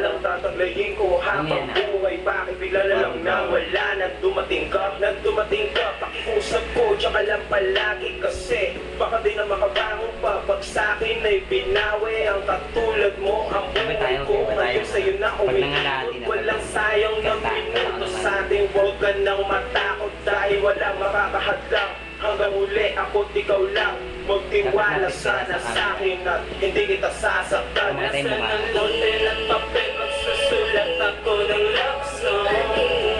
lang tataglayin ko habang buhay. Bakit bigla na lang nawala? Nagdumating ka, pakiusap ko, tsaka lang palagi. Kasi baka di na makabangon pa pag sa'kin ay binawi. Ang katulad mo, ang buhay ko ngayon sa'yo na umiikot. Walang sayang ng minuto sa ating huwag ka nang matakot dahil walang makakahadlang. Hanggang uli ako't ikaw lang, magtiwala sana sa'kin at hindi kita sasaktan. Nasa ng lote ng papel, magsusulat ako ng love song.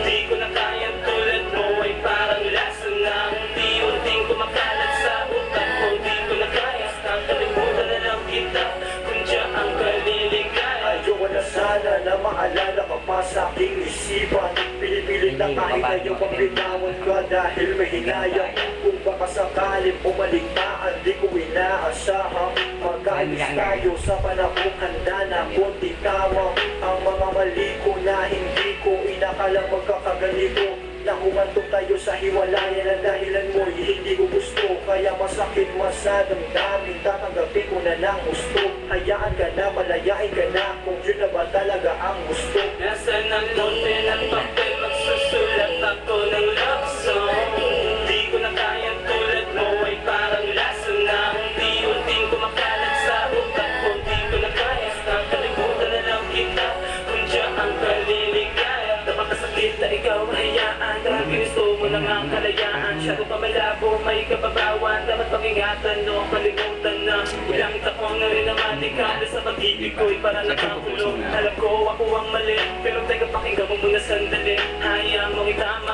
Di ko na kaya tulad mo ay parang lasa na unti-unting kumakalat sa utak ko. Di ko na kaya, kalimutan na lang kita kung diyan ang kaliligaya. Ayoko na sana na maalala ka pa sa aking isipan. Pinipilit na kahit ngayon pang binangon ka dahil may hinayang. Kung baka sakaling bumalik pa, di ko inaasahang magkaalis tayo sa panahong handa na konti tawang. Ang mga mali ko na hindi ko inakalang magkakaganito. Nakumantong tayo sa hiwalayan na dahilan mo hindi ko gusto. Kaya masakit masadang daming tatanggapin ko na ng gusto. Hayaan ka na, malayain ka na kung yun na ba talaga ang gusto. Nasa ng lote ng papel, magsusulat ako ng love song. Di ko na kaya tulad mo ay parang lasa na unti-unting kumakalat sa utak ko. Di ko na kaya, kalimutan na lang kita kung diyan ang kaliligaya. Napakasakit na ikaw hayaan, dahil ginusto mo lang ang kalayaan. Siyado pa malabo, may kababawan, dapat pag-ingatan no, kalimutan na. Ilang taon na rin naman ikaw sa pag-ibig ko'y para nakakulong. Alam ko ako ang mali, pero teka pakinggan mo muna sandali. Hayaan mong itama